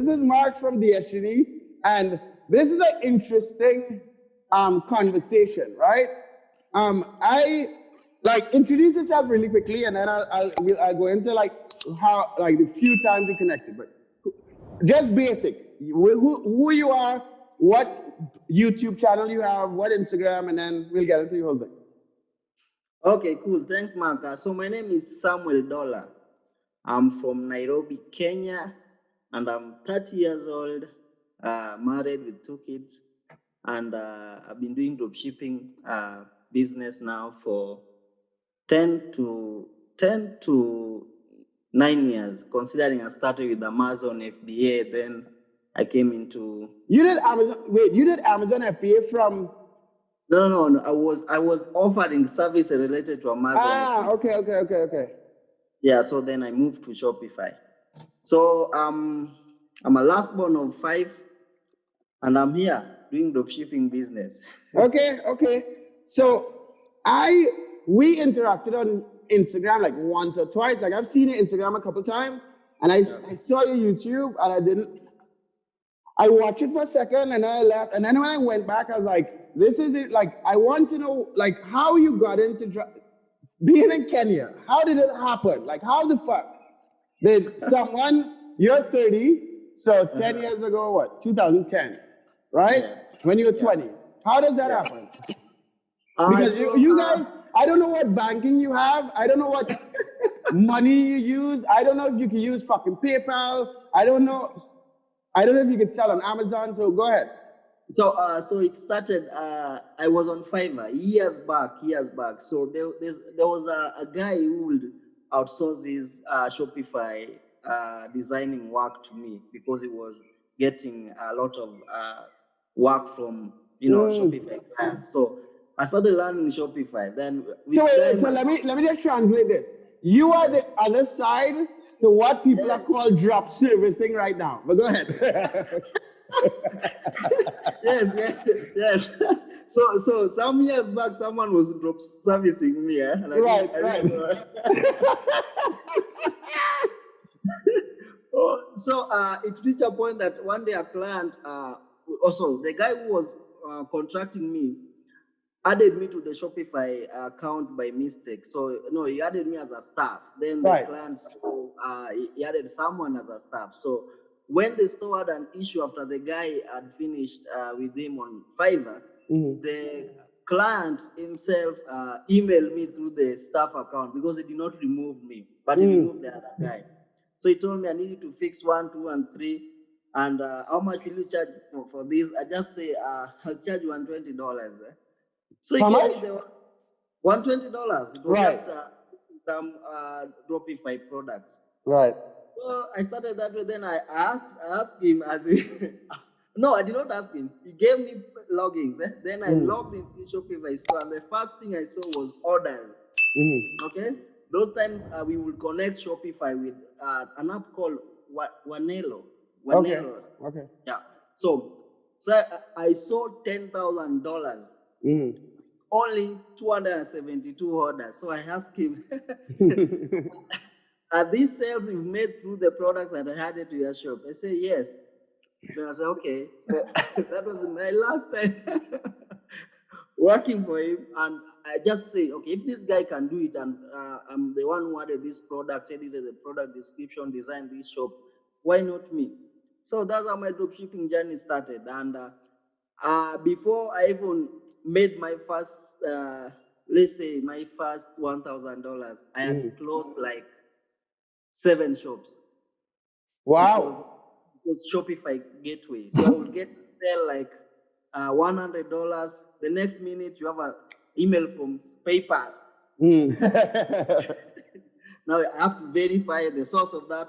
This is Mark from DSGD, and this is an interesting conversation, right? I like introduce yourself really quickly, and then I'll go into like how like the few times we connected, but just basic. Who you are, what YouTube channel you have, what Instagram, and then we'll get into the whole thing. Okay, cool. Thanks, Mark. So my name is Samwel Dollah. I'm from Nairobi, Kenya, and I'm 30 years old, married with 2 kids, and I've been doing dropshipping business now for 10 to 9 years, considering I started with Amazon FBA, then I came into... You did Amazon, wait, you did Amazon FBA from... No. I was offering services related to Amazon. Okay. Yeah, so then I moved to Shopify. So I'm a last born of 5, and I'm here doing dropshipping business. Okay. So we interacted on Instagram like once or twice. Like I've seen your Instagram a couple times, and I saw your YouTube, and I watched it for a second, and then I left. And then when I went back, I was like, this is it. Like, I want to know, like, how you got into being in Kenya. How did it happen? Like, how the fuck did someone, you're 30, so 10 years ago, what, 2010, right? Yeah. When you were 20. How does that happen? Because you guys, I don't know what banking you have. I don't know what money you use. I don't know if you can use fucking PayPal. I don't know if you can sell on Amazon. So go ahead. So it started. I was on Fiverr years back. So there was a guy who would outsource his Shopify designing work to me because he was getting a lot of work from Shopify clients. So I started learning Shopify. Then so let me just translate this. You are the other side to what people are called drop servicing right now. But go ahead. Yes. So some years back, someone was drop servicing me. Right. So it reached a point that one day a client, also the guy who was contracting me, added me to the Shopify account by mistake. So no, he added me as a staff. Then the client, he added someone as a staff. So when the store had an issue after the guy had finished with him on Fiverr, the client himself emailed me through the staff account because he did not remove me, but he removed the other guy. So he told me I needed to fix 1, 2, and 3. And how much will you charge for this? I just say, I'll charge you $120. So he gave me the $120. It was just some Dropify products. Right. So I started that way. Then I asked him no, I did not ask him. He gave me logins. Then I logged into Shopify store, and the first thing I saw was orders. Okay. Those times we would connect Shopify with an app called Wanelo. Okay. Yeah. So I saw $10,000. Only 272 orders. So I asked him, are these sales you've made through the products that I added to your shop? I say, yes. Then I said, okay. That was my last time working for him. And I just say, okay, if this guy can do it, and I'm the one who added this product, edited the product description, designed this shop, why not me? So that's how my dropshipping journey started. And before I even made my first, let's say my first $1,000, I had closed like 7 shops. Wow. It was Shopify gateway. So I would sell like $100. The next minute you have an email from PayPal. Now I have to verify the source of that,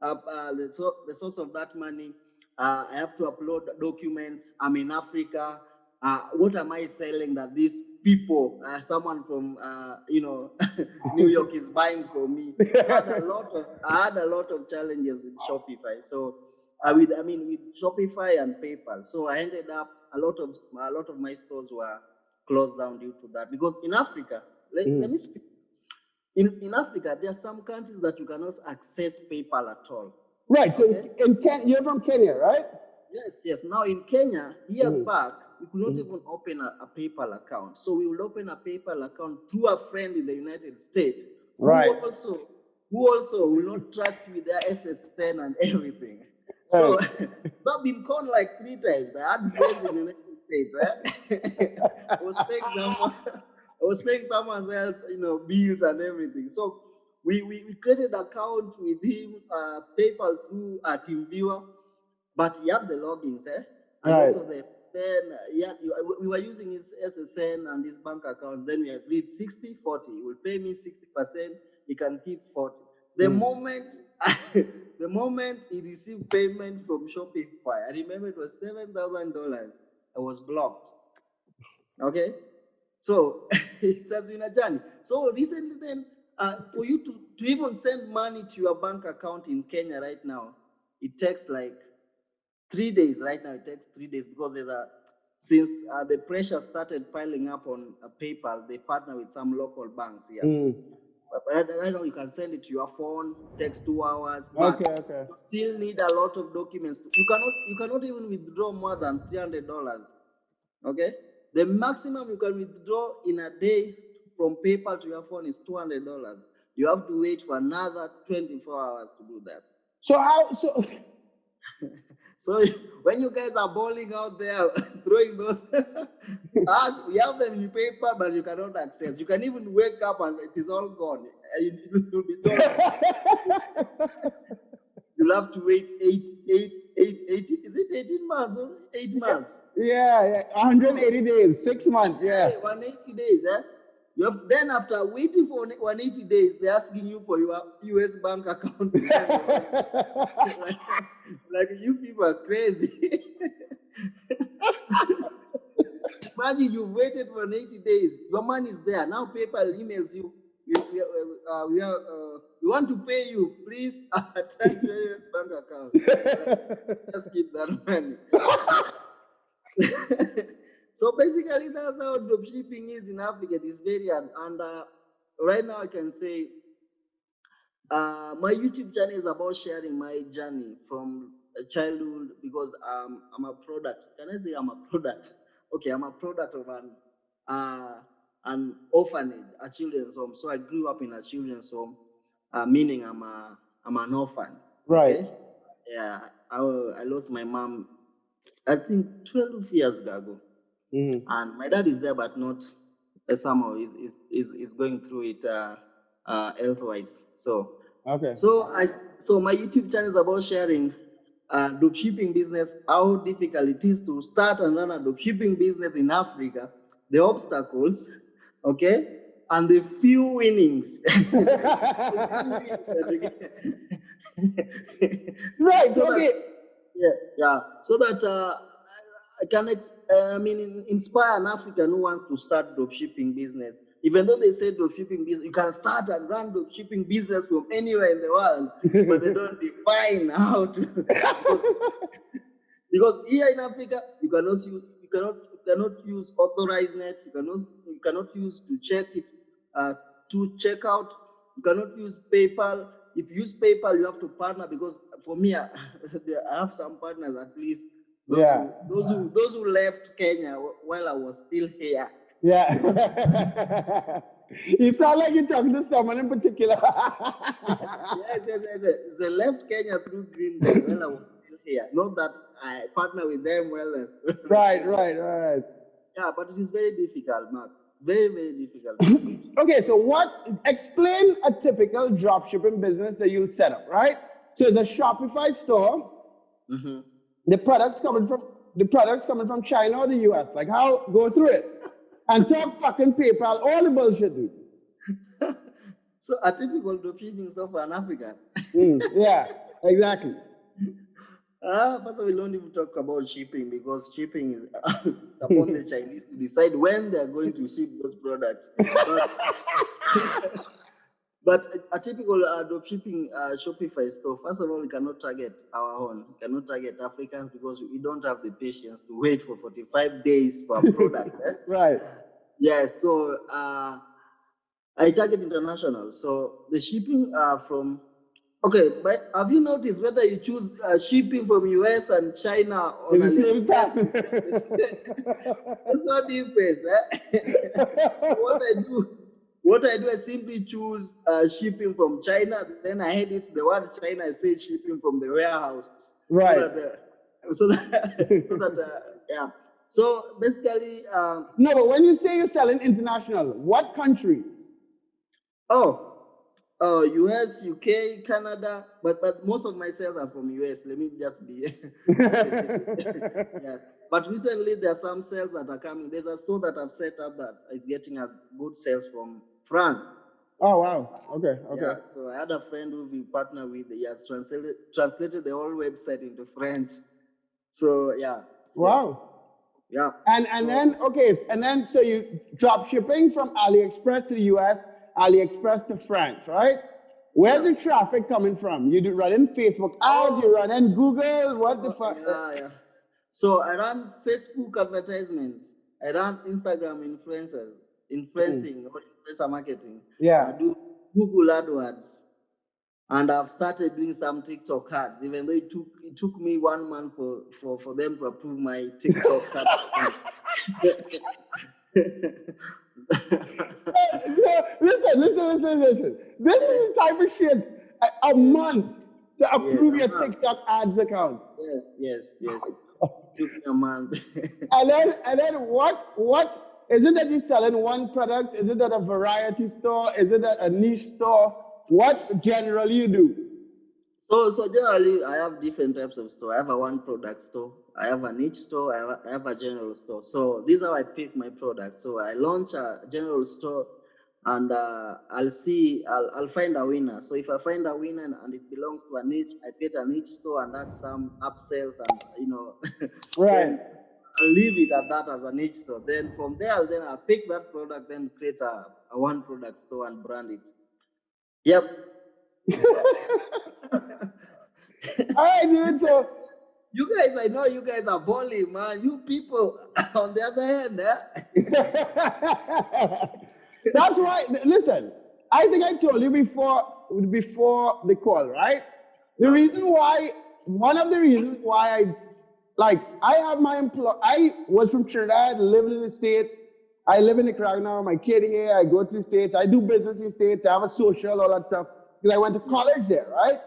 the source of that money. I have to upload documents. I'm in Africa. What am I selling that these people, someone from New York is buying for me? I had a lot of challenges with Shopify. So with Shopify and PayPal. So I ended up a lot of my stores were closed down due to that. Because in Africa, let me speak. In Africa, there are some countries that you cannot access PayPal at all. Right. So Okay. you're from Kenya, right? Yes. Now in Kenya, years back, we could not even open a PayPal account. So we will open a PayPal account through a friend in the United States Right. who also will not trust you with their SSN and everything. So Right. I've been conned like 3 times. I had friends in the United States. I was paying someone else, bills and everything. So we created an account with him, PayPal through TeamViewer, but he had the logins, and Right. also we were using his SSN and his bank account. Then we agreed 60-40. He will pay me 60%. He can keep 40. The moment he received payment from Shopify, I remember it was $7,000. I was blocked. Okay, so it has been a journey. So recently, then, for you to even send money to your bank account in Kenya right now, it takes like 3 days. Right now, it takes 3 days because since the pressure started piling up on PayPal, they partner with some local banks here. But right now, you can send it to your phone, takes 2 hours, but Okay. you still need a lot of documents. You cannot even withdraw more than $300. Okay, the maximum you can withdraw in a day from PayPal to your phone is $200. You have to wait for another 24 hours to do that. So when you guys are bowling out there, throwing those, we have them in paper, but you cannot access. You can even wake up and it is all gone. You'll be told you'll have to wait 18 months or 8 months? Yeah, 180 days, 6 months, yeah. 180 days, then after waiting for 180 days, they're asking you for your US bank account to send like you people are crazy. Imagine you've waited for 180 days. Your money is there. Now PayPal emails you. We want to pay you. Please attach your US bank account. Just keep that money. So basically, that's how dropshipping is in Africa. It is very hard. And right now, I can say my YouTube channel is about sharing my journey from childhood because I'm a product. Can I say I'm a product? Okay, I'm a product of an orphanage, a children's home. So I grew up in a children's home, meaning I'm an orphan. Right. Okay? Yeah, I lost my mom, I think 12 years ago. And my dad is there, but not somehow is going through it health-wise. So Okay. So my YouTube channel is about sharing dropshipping business, how difficult it is to start and run a dropshipping business in Africa, the obstacles, okay, and the few winnings. Right. So Okay. so that I can inspire an African who wants to start dropshipping business. Even though they say dropshipping business, you can start and run dropshipping business from anywhere in the world, but they don't define how to. Because here in Africa, you cannot use authorized net. You cannot use to check it to check out. You cannot use PayPal. If you use PayPal, you have to partner because for me, I have some partners at least. Those who left Kenya while I was still here. Yeah. You sound like you're talking to someone in particular. Yes. They left Kenya through green card while I was still here. Not that I partner with them well. Right. Yeah, but it is very difficult, Mark. Very, very difficult. Okay, so explain a typical dropshipping business that you'll set up, right? So it's a Shopify store. The products coming from China or the US. Like go through it. And talk fucking PayPal, all the bullshit, dude. So a typical dropshipping store for an African. Yeah, exactly. First of all, we don't even talk about shipping because shipping is upon the Chinese to decide when they're going to ship those products. But a typical dropshipping Shopify store, first of all, we cannot target our own. We cannot target Africans because we don't have the patience to wait for 45 days for a product. Right. Yes, so I target international. So the shipping from Okay, but have you noticed whether you choose shipping from US and China on It's the same AliExpress? time. It's not different. What I do, I simply choose shipping from China. Then I edit the word China. I say shipping from the warehouse, so Right. that yeah. So basically, No, but when you say you're selling international, what countries? US, UK, Canada, but most of my sales are from US. Let me just be specific. Yes, but recently there are some sales that are coming. There's a store that I've set up that is getting a good sales from France. Oh, wow. Okay. Yeah, so I had a friend who we partner with. He has translated the whole website into French. So yeah, Wow. yeah. And then so you drop shipping from AliExpress to the US, AliExpress to France, right? Where's the traffic coming from? You do run in Facebook ads, you run in Google, what the fuck? Yeah. So I run Facebook advertisement. I run Instagram influencing or influencer marketing. Yeah. I do Google AdWords. And I've started doing some TikTok ads, even though it took me 1 month for them to approve my TikTok ad. Listen. This is the type of shit a month to approve your TikTok ads account. Yes. Took me a month. And then what is it that you're selling one product? Is it at a variety store? Is it at a niche store? What generally you do? So generally, I have different types of store. I have a one product store. I have a niche store. I have a general store. So these are how I pick my products. So I launch a general store, and I'll find a winner. So if I find a winner and it belongs to a niche, I create a niche store and add some upsells and Right. then I'll leave it at that as a niche store. Then from there, I'll pick that product, then create a one product store and brand it. Yep. All right, dude. So you guys, I know you guys are balling, man. You people, on the other hand, that's why. Listen, I think I told you before the call, right? The reason why, one of the reasons why I have my I was from Trinidad, lived in the States. I live in Nicaragua now. My kid here. I go to the States. I do business in the States. I have a social, all that stuff. Because I went to college there, right?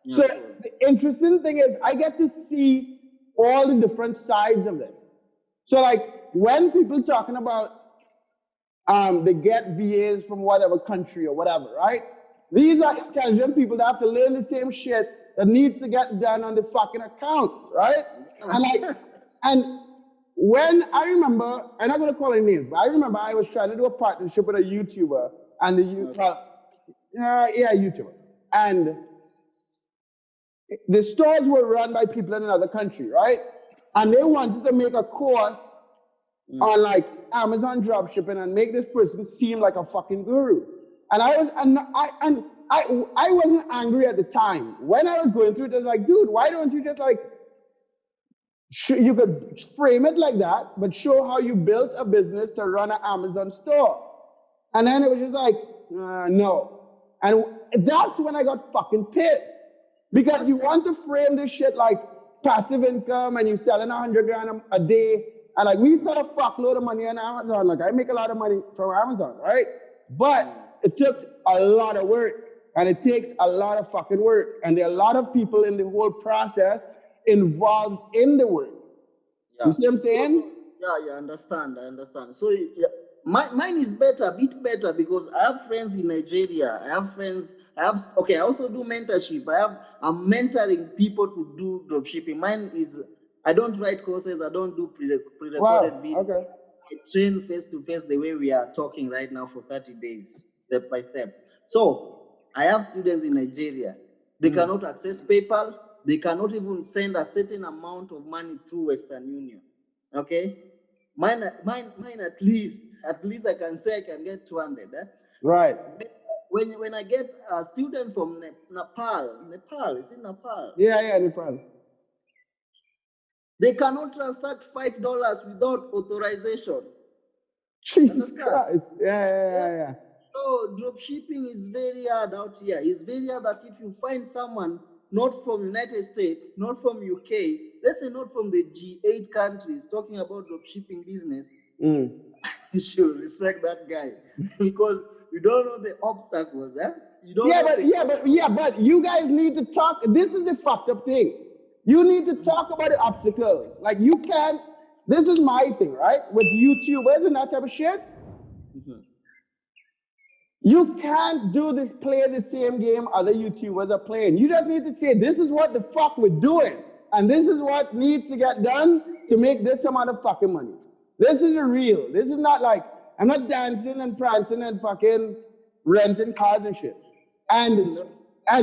Yeah, So sure. the interesting thing is I get to see all the different sides of this. So when people talking about they get VAs from whatever country or whatever, right? These are intelligent people that have to learn the same shit that needs to get done on the fucking accounts, right? And when I remember, I'm not gonna call any names, but I remember I was trying to do a partnership with a YouTuber and YouTuber. And the stores were run by people in another country, right? And they wanted to make a course on Amazon dropshipping and make this person seem like a fucking guru. And I wasn't angry at the time. When I was going through it, I was like, dude, why don't you just you could frame it like that, but show how you built a business to run an Amazon store. And then it was just no. And that's when I got fucking pissed. Because you want to frame this shit like passive income and you're selling $100,000 a day. And we sell a fuckload of money on Amazon. I make a lot of money from Amazon, right? But it took a lot of work. And it takes a lot of fucking work. And there are a lot of people in the whole process involved in the work. Yeah. You see what I'm saying? Yeah, I understand. So mine is a bit better because I have friends in Nigeria. I also do mentorship. I'm mentoring people to do dropshipping. Mine is, I don't write courses. I don't do pre-recorded video. Okay. I train face to face the way we are talking right now for 30 days, step by step. So I have students in Nigeria. They cannot access PayPal. They cannot even send a certain amount of money through Western Union. Okay? Mine at least I can say I can get 200. Right. When I get a student from Nepal, is it Nepal? Yeah, Nepal. They cannot transact $5 without authorization. Jesus Christ. Yeah. So dropshipping is very hard out here. It's very hard that if you find someone not from United States, not from UK, let's say not from the G8 countries, talking about dropshipping business, you should respect that guy because you don't know the obstacles, eh? You don't know But you guys need to talk. This is the fucked up thing. You need to talk about the obstacles. Like you can't. This is my thing, right? With YouTubers and that type of shit. You can't do this, play the same game other YouTubers are playing. You just need to say, this is what the fuck we're doing. And this is what needs to get done to make this amount of fucking money. This is real. This is not like, I'm not dancing and prancing and fucking renting cars and shit. And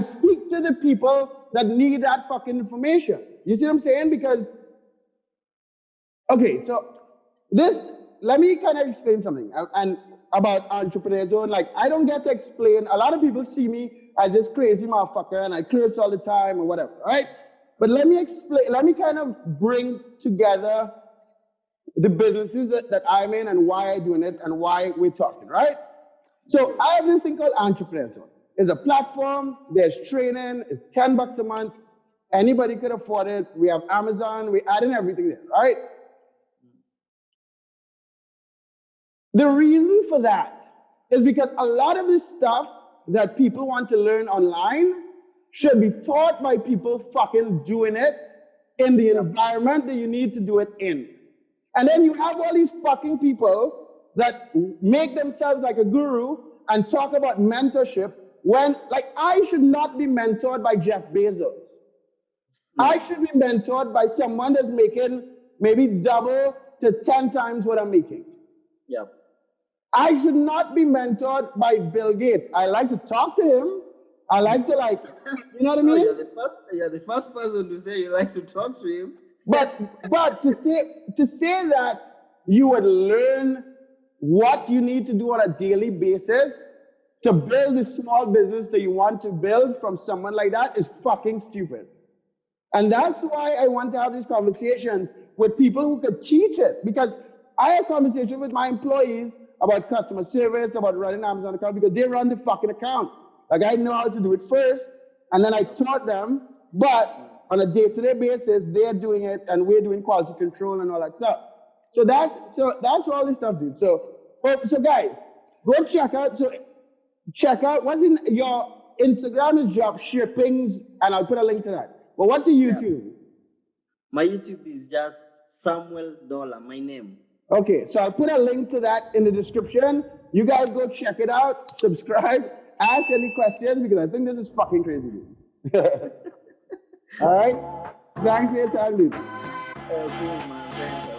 speak to the people that need that fucking information. You see what I'm saying? Because, okay, so let me kind of explain something. And about entrepreneurs. So like, I don't get to explain. A lot of people see me as this crazy motherfucker and I curse all the time or whatever, right? But let me explain, let me kind of bring together the businesses that I'm in and why I'm doing it and why we're talking, right? So I have this thing called Entrepreneur Zone. It's a platform, there's training, it's $10 a month. Anybody could afford it. We have Amazon, we're adding everything there, right? The reason for that is because a lot of this stuff that people want to learn online should be taught by people fucking doing it in the environment that you need to do it in. And then you have all these fucking people that make themselves like a guru and talk about mentorship when, like, I should not be mentored by Jeff Bezos. I should be mentored by someone that's making maybe double to 10 times what I'm making. Yeah. I should not be mentored by Bill Gates. I like to talk to him. I like to you know what I mean? You're the first person to say you like to talk to him. But to say that you would learn what you need to do on a daily basis to build the small business that you want to build from someone like that is fucking stupid. And that's why I want to have these conversations with people who could teach it. Because I have conversations with my employees about customer service, about running Amazon account, because they run the fucking account. Like I know how to do it first, and then I taught them, but on a day-to-day basis, they're doing it, and we're doing quality control and all that stuff. So that's all this stuff, dude. So guys, go check out what's in your Instagram is Dropshippings, and I'll put a link to that. But what's your YouTube? Yeah. My YouTube is just Samwel Dollah, my name. Okay, so I'll put a link to that in the description. You guys go check it out, subscribe, ask any questions, because I think this is fucking crazy, dude. All right? Thanks for your time, dude. Cool, man. Thanks.